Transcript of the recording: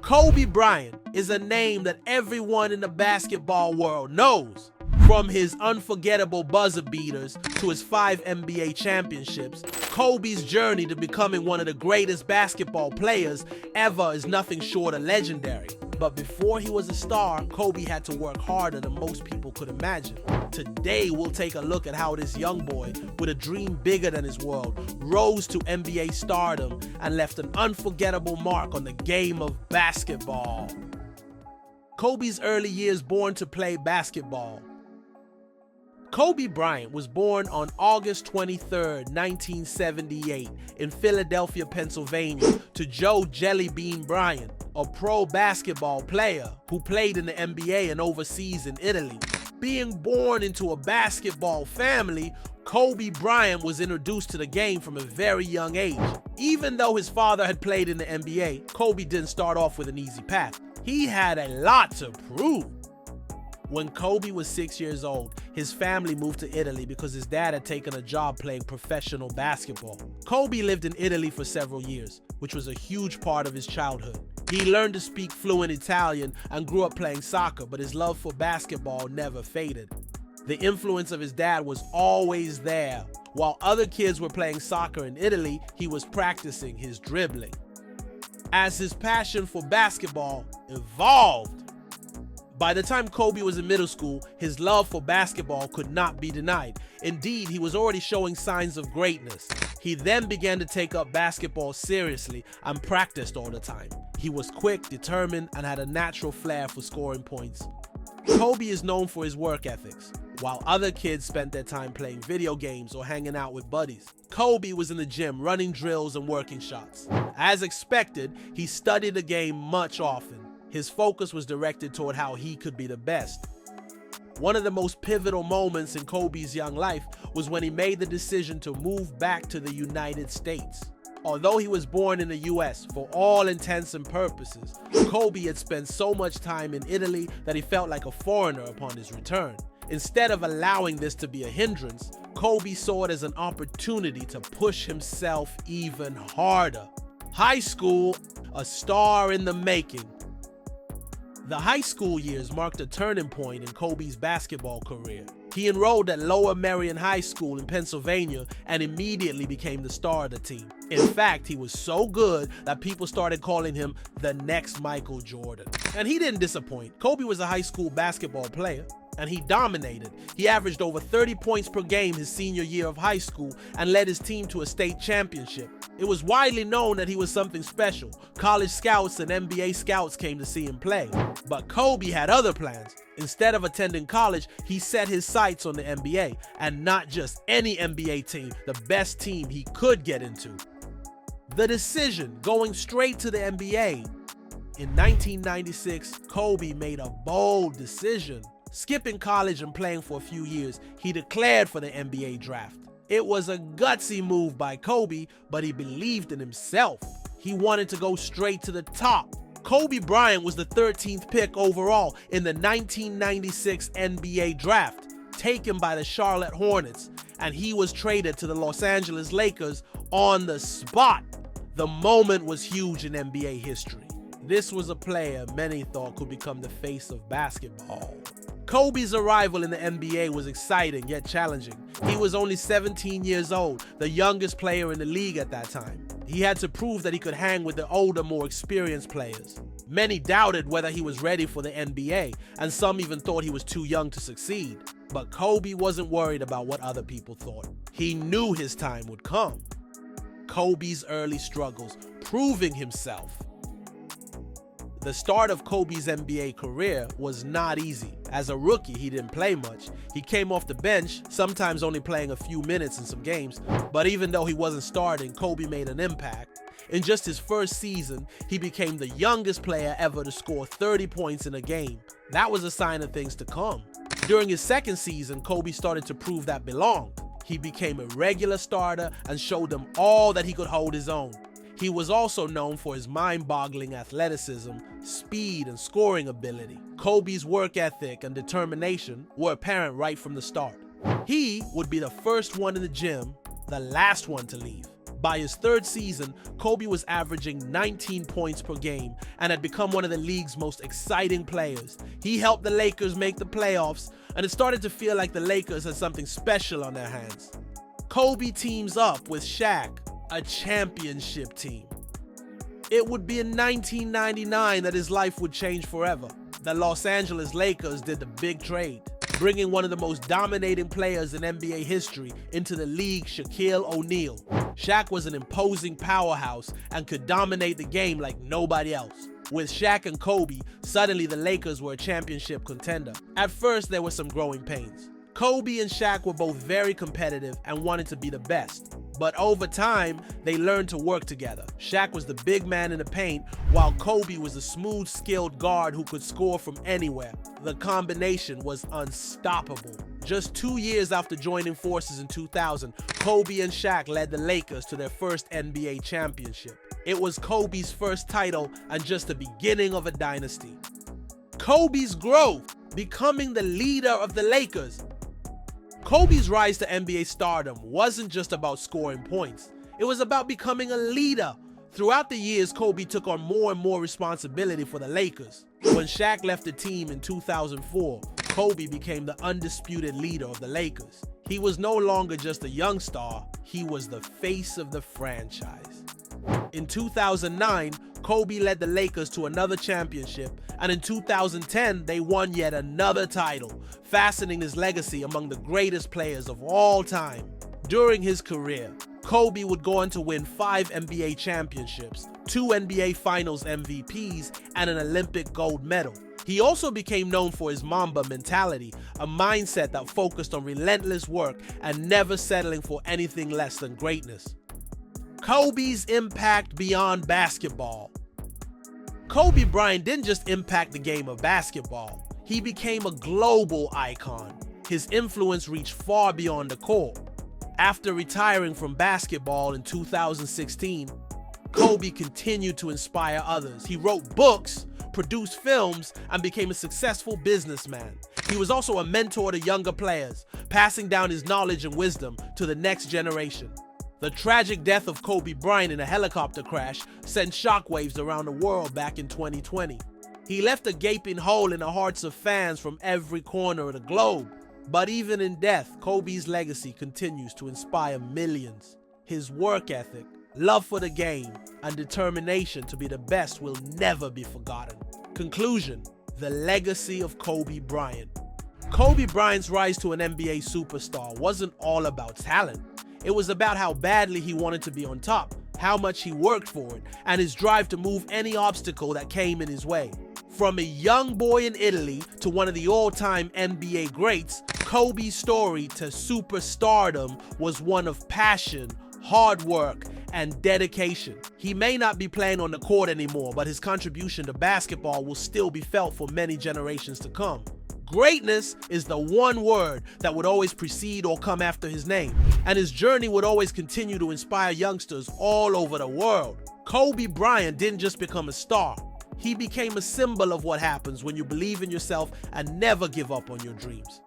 Kobe Bryant is a name that everyone in the basketball world knows. From his unforgettable buzzer beaters to his 5 NBA championships, Kobe's journey to becoming one of the greatest basketball players ever is nothing short of legendary. But before he was a star, Kobe had to work harder than most people could imagine. Today, we'll take a look at how this young boy, with a dream bigger than his world, rose to NBA stardom and left an unforgettable mark on the game of basketball. Kobe's early years born to play basketball. Kobe Bryant was born on August 23, 1978 in Philadelphia, Pennsylvania to Joe Jelly Bean Bryant, a pro basketball player who played in the NBA and overseas in Italy. Being born into a basketball family, Kobe Bryant was introduced to the game from a very young age. Even though his father had played in the NBA, Kobe didn't start off with an easy path. He had a lot to prove. When Kobe was 6 years old, his family moved to Italy because his dad had taken a job playing professional basketball. Kobe lived in Italy for several years, which was a huge part of his childhood. He learned to speak fluent Italian and grew up playing soccer, but his love for basketball never faded. The influence of his dad was always there. While other kids were playing soccer in Italy, he was practicing his dribbling. As his passion for basketball evolved, by the time Kobe was in middle school, his love for basketball could not be denied. Indeed, he was already showing signs of greatness. He then began to take up basketball seriously and practiced all the time. He was quick, determined, and had a natural flair for scoring points. Kobe is known for his work ethics. While other kids spent their time playing video games or hanging out with buddies, Kobe was in the gym running drills and working shots. As expected, he studied the game much often. His focus was directed toward how he could be the best. One of the most pivotal moments in Kobe's young life was when he made the decision to move back to the United States. Although he was born in the US, for all intents and purposes, Kobe had spent so much time in Italy that he felt like a foreigner upon his return. Instead of allowing this to be a hindrance, Kobe saw it as an opportunity to push himself even harder. High school, a star in the making. The high school years marked a turning point in Kobe's basketball career. He enrolled at Lower Merion High School in Pennsylvania and immediately became the star of the team. In fact, he was so good that people started calling him the next Michael Jordan. And he didn't disappoint. Kobe was a high school basketball player, and he dominated. He averaged over 30 points per game his senior year of high school and led his team to a state championship. It was widely known that he was something special. College scouts and NBA scouts came to see him play. But Kobe had other plans. Instead of attending college, he set his sights on the NBA, and not just any NBA team, the best team he could get into. The decision, going straight to the NBA. In 1996, Kobe made a bold decision. Skipping college and playing for a few years, he declared for the NBA draft. It was a gutsy move by Kobe, but he believed in himself. He wanted to go straight to the top. Kobe Bryant was the 13th pick overall in the 1996 NBA draft, taken by the Charlotte Hornets, and he was traded to the Los Angeles Lakers on the spot. The moment was huge in NBA history. This was a player many thought could become the face of basketball. Kobe's arrival in the NBA was exciting yet challenging. He was only 17 years old, the youngest player in the league at that time. He had to prove that he could hang with the older, more experienced players. Many doubted whether he was ready for the NBA, and some even thought he was too young to succeed. But Kobe wasn't worried about what other people thought. He knew his time would come. Kobe's early struggles, proving himself. The start of Kobe's NBA career was not easy. As a rookie, he didn't play much. He came off the bench, sometimes only playing a few minutes in some games. But even though he wasn't starting, Kobe made an impact. In just his first season, he became the youngest player ever to score 30 points in a game. That was a sign of things to come. During his second season, Kobe started to prove that belonged. He became a regular starter and showed them all that he could hold his own. He was also known for his mind-boggling athleticism, speed, and scoring ability. Kobe's work ethic and determination were apparent right from the start. He would be the first one in the gym, the last one to leave. By his third season, Kobe was averaging 19 points per game and had become one of the league's most exciting players. He helped the Lakers make the playoffs, and it started to feel like the Lakers had something special on their hands. Kobe teams up with Shaq, a championship team. It would be in 1999 that his life would change forever. The Los Angeles Lakers did the big trade, bringing one of the most dominating players in NBA history into the league, Shaquille O'Neal. Shaq was an imposing powerhouse and could dominate the game like nobody else. With Shaq and Kobe, suddenly the Lakers were a championship contender. At first, there were some growing pains. Kobe and Shaq were both very competitive and wanted to be the best. But over time, they learned to work together. Shaq was the big man in the paint, while Kobe was a smooth, skilled guard who could score from anywhere. The combination was unstoppable. Just 2 years after joining forces in 2000, Kobe and Shaq led the Lakers to their first NBA championship. It was Kobe's first title and just the beginning of a dynasty. Kobe's growth, becoming the leader of the Lakers. Kobe's rise to NBA stardom wasn't just about scoring points. It was about becoming a leader. Throughout the years, Kobe took on more and more responsibility for the Lakers. When Shaq left the team in 2004, Kobe became the undisputed leader of the Lakers. He was no longer just a young star, he was the face of the franchise. In 2009, Kobe led the Lakers to another championship, and in 2010, they won yet another title, fastening his legacy among the greatest players of all time. During his career, Kobe would go on to win 5 NBA championships, 2 NBA Finals MVPs, and an Olympic gold medal. He also became known for his Mamba Mentality, a mindset that focused on relentless work and never settling for anything less than greatness. Kobe's impact beyond basketball. Kobe Bryant didn't just impact the game of basketball, he became a global icon. His influence reached far beyond the court. After retiring from basketball in 2016, Kobe continued to inspire others. He wrote books, produced films, and became a successful businessman. He was also a mentor to younger players, passing down his knowledge and wisdom to the next generation. The tragic death of Kobe Bryant in a helicopter crash sent shockwaves around the world back in 2020. He left a gaping hole in the hearts of fans from every corner of the globe. But even in death, Kobe's legacy continues to inspire millions. His work ethic, love for the game, and determination to be the best will never be forgotten. Conclusion: the legacy of Kobe Bryant. Kobe Bryant's rise to an NBA superstar wasn't all about talent. It was about how badly he wanted to be on top, how much he worked for it, and his drive to move any obstacle that came in his way. From a young boy in Italy to one of the all-time NBA greats, Kobe's story to superstardom was one of passion, hard work, and dedication. He may not be playing on the court anymore, but his contribution to basketball will still be felt for many generations to come. Greatness is the one word that would always precede or come after his name, and his journey would always continue to inspire youngsters all over the world. Kobe Bryant didn't just become a star. He became a symbol of what happens when you believe in yourself and never give up on your dreams.